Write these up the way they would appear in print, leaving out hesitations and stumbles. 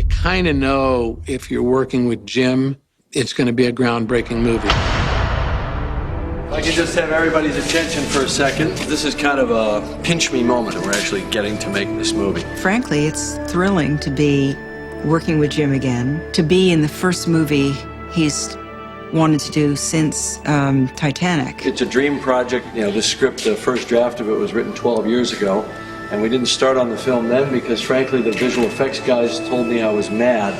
you kind of know if you're working with Jim, it's going to be a groundbreaking movie. If I could just have everybody's attention for a second. This is kind of a pinch me moment, and we're actually getting to make this movie. Frankly, it's thrilling to be working with Jim again, to be in the first movie he's wanted to do since Titanic. It's a dream project. You know, the script, the first draft of it was written 12 years ago, and we didn't start on the film then because, frankly, the visual effects guys told me I was mad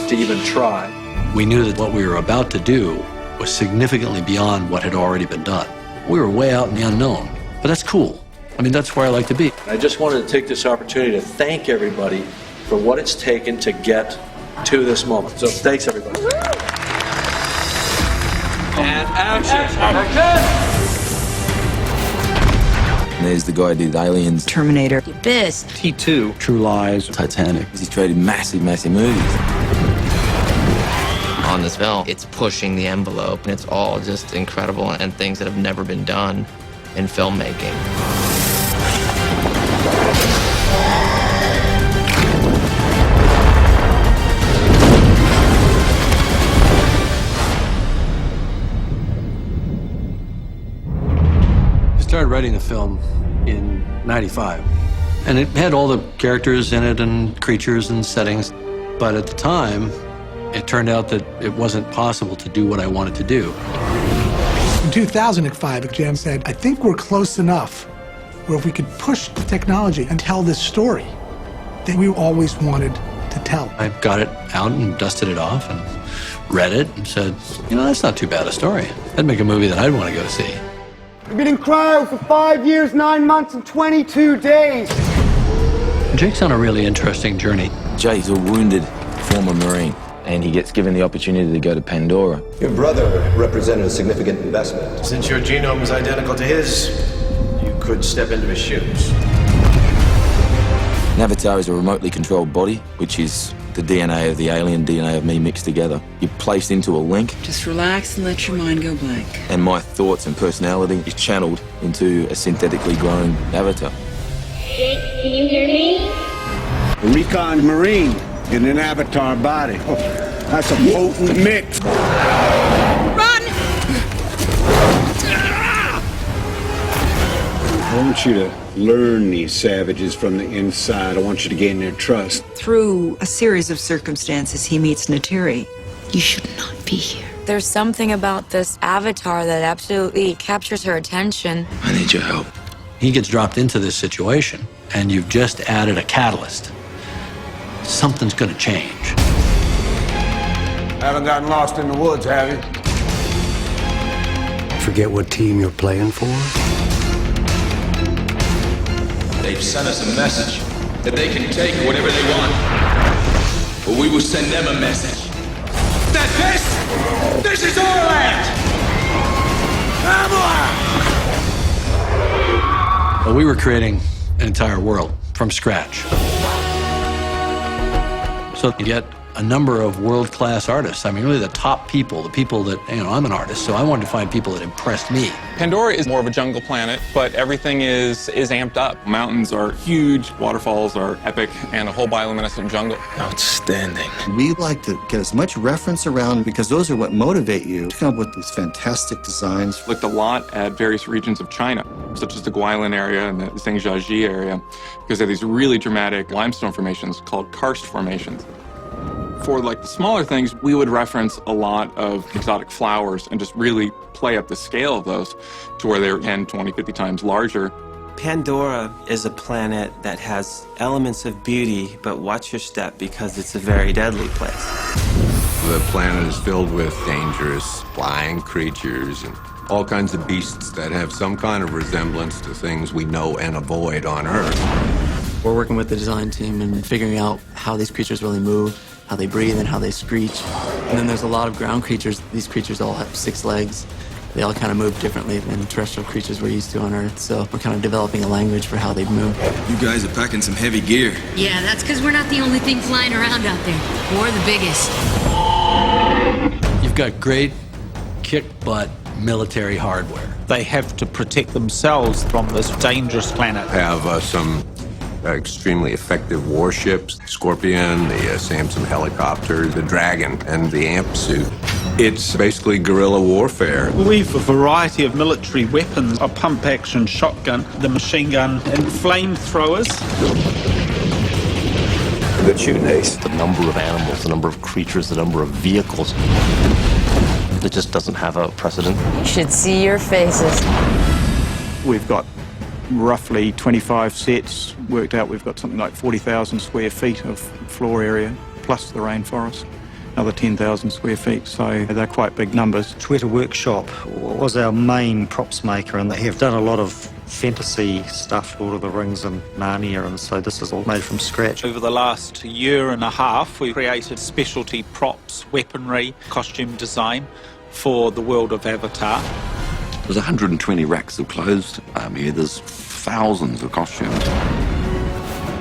to even try. We knew that what we were about to do was significantly beyond what had already been done. We were way out in the unknown, but that's cool. I mean, that's where I like to be. I just wanted to take this opportunity to thank everybody for what it's taken to get to this moment. So thanks, everybody. And action! And there's the guy who did Aliens, Terminator, Abyss, T2, True Lies, Titanic. He's created massive, massive movies. on this film. It's pushing the envelope, and it's all just incredible and things that have never been done in filmmaking. I started writing the film in '95, and it had all the characters in it and creatures and settings, but at the time, it turned out that it wasn't possible to do what I wanted to do. In 2005, Jim said, I think we're close enough where if we could push the technology and tell this story that we always wanted to tell. I got it out and dusted it off and read it and said, you know, that's not too bad a story. That'd make a movie that I'd want to go see. I've been in cryo for 5 years, 9 months, and 22 days. Jake's on a really interesting journey. Jake's a wounded former Marine, and he gets given the opportunity to go to Pandora. Your brother represented a significant investment. Since your genome is identical to his, you could step into his shoes. An avatar is a remotely controlled body, which is the DNA of the alien, DNA of me mixed together. You're placed into a link. Just relax and let your mind go blank. And my thoughts and personality is channeled into a synthetically grown avatar. Jake, can you hear me? A recon Marine in an avatar body. Oh, that's a potent mix. Run! I want you to learn these savages from the inside. I want you to gain their trust. Through a series of circumstances, he meets Neytiri. You should not be here. There's something about this avatar that absolutely captures her attention. I need your help. He gets dropped into this situation, and you've just added a catalyst. Something's going to change. Haven't gotten lost in the woods, have you? Forget what team you're playing for? They've sent us a message that they can take whatever they want. But we will send them a message that this is our land! Well, we were creating an entire world from scratch. So you get a number of world-class artists. I mean, really the top people, the people that, you know, I'm an artist, so I wanted to find people that impressed me. Pandora is more of a jungle planet, but everything is amped up. Mountains are huge, waterfalls are epic, and a whole bioluminescent jungle. Outstanding. We like to get as much reference around because those are what motivate you to come up with these fantastic designs. Looked a lot at various regions of China, such as the Guilin area and the Zhangjiajie area, because they have these really dramatic limestone formations called karst formations. For like the smaller things, we would reference a lot of exotic flowers and just really play up the scale of those to where they're 10, 20, 50 times larger. Pandora is a planet that has elements of beauty, but watch your step because it's a very deadly place. The planet is filled with dangerous flying creatures and all kinds of beasts that have some kind of resemblance to things we know and avoid on Earth. We're working with the design team and figuring out how these creatures really move, how they breathe, and how they screech. And then there's a lot of ground creatures. These creatures all have 6 legs. They all kind of move differently than terrestrial creatures we're used to on Earth. So we're kind of developing a language for how they move. You guys are packing some heavy gear. Yeah, that's because we're not the only thing flying around out there. We're the biggest. You've got great kick-butt military hardware. They have to protect themselves from this dangerous planet. Have some extremely effective warships, Scorpion, the Samson helicopter, the Dragon, and the AMP suit. It's basically guerrilla warfare. We've a variety of military weapons, a pump-action shotgun, the machine gun, and flamethrowers. Good shooting, Ace. The number of animals, the number of creatures, the number of vehicles. It just doesn't have a precedent. You should see your faces. We've got roughly 25 sets worked out. We've got something like 40,000 square feet of floor area, plus the rainforest, another 10,000 square feet, so they're quite big numbers. Twitter Workshop was our main props maker, and they have done a lot of fantasy stuff, Lord of the Rings and Narnia, and so this is all made from scratch. Over the last year and a half, we created specialty props, weaponry, costume design for the world of Avatar. There's 120 racks of clothes here. There's thousands of costumes.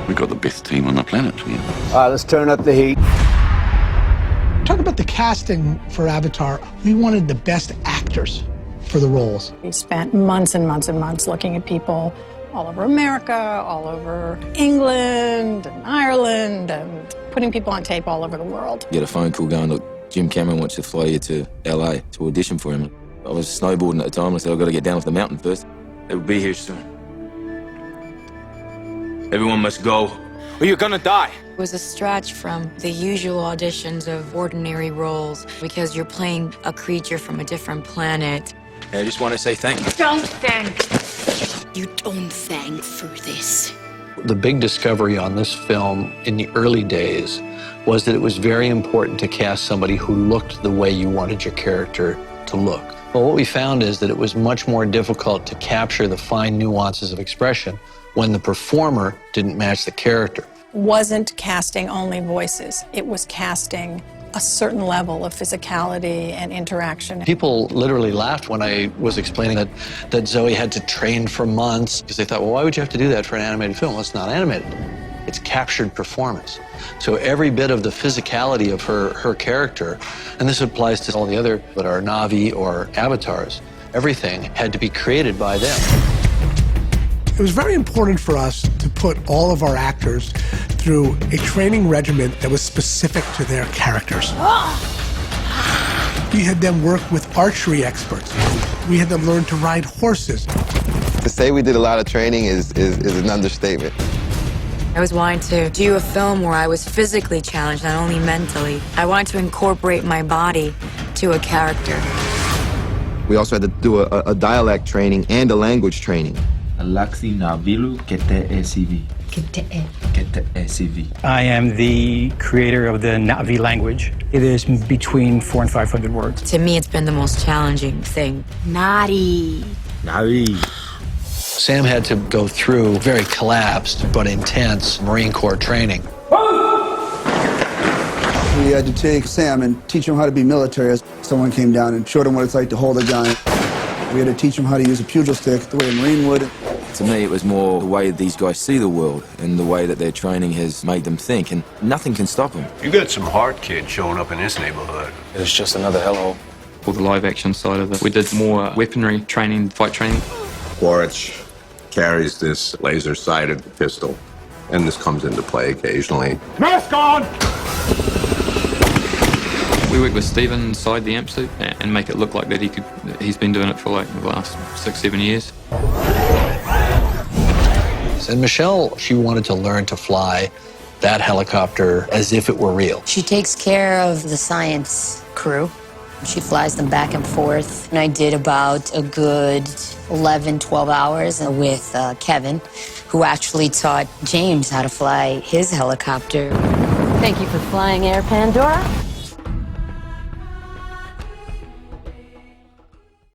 We've got the best team on the planet here. All right, let's turn up the heat. Talk about the casting for Avatar. We wanted the best actors for the roles. We spent months and months and months looking at people all over America, all over England and Ireland, and putting people on tape all over the world. Get a phone call going, look, Jim Cameron wants to fly you to LA to audition for him. I was snowboarding at the time. I said, I've got to get down off the mountain first. They'll be here soon. Everyone must go, or you're gonna die. It was a stretch from the usual auditions of ordinary roles because you're playing a creature from a different planet. I just want to say thank you. Don't thank. You don't thank for this. The big discovery on this film in the early days was that it was very important to cast somebody who looked the way you wanted your character to look. Well, what we found is that it was much more difficult to capture the fine nuances of expression when the performer didn't match the character. Wasn't casting only voices. It was casting a certain level of physicality and interaction. People literally laughed when I was explaining that Zoe had to train for months because they thought, well, why would you have to do that for an animated film? Well, it's not animated. It's captured performance. So every bit of the physicality of her character, and this applies to all the other that are Na'vi or avatars, everything had to be created by them. It was very important for us to put all of our actors through a training regimen that was specific to their characters. We had them work with archery experts. We had them learn to ride horses. To say we did a lot of training is an understatement. I was wanting to do a film where I was physically challenged, not only mentally. I wanted to incorporate my body to a character. We also had to do a dialect training and a language training. Alaxi Navilu Kete ECV. Kete ECV. I am the creator of the Na'vi language. It is between 400 and 500 words. To me, it's been the most challenging thing. Nari. Sam had to go through very collapsed but intense Marine Corps training. We had to take Sam and teach him how to be military. Someone came down and showed him what it's like to hold a gun. We had to teach him how to use a pugil stick the way a Marine would. To me, it was more the way these guys see the world and the way that their training has made them think, and nothing can stop them. You got some hard kids showing up in this neighborhood. It's just another hellhole. For the live action side of it, we did more weaponry training, fight training. Quaritch carries this laser-sighted pistol, and this comes into play occasionally. Mask on! We work with Stephen inside the AMP suit and make it look like that he's been doing it for like the last 6-7 years. And Michelle, she wanted to learn to fly that helicopter as if it were real. She takes care of the science crew. She flies them back and forth. And I did about a good 11, 12 hours with Kevin, who actually taught James how to fly his helicopter. Thank you for flying Air Pandora.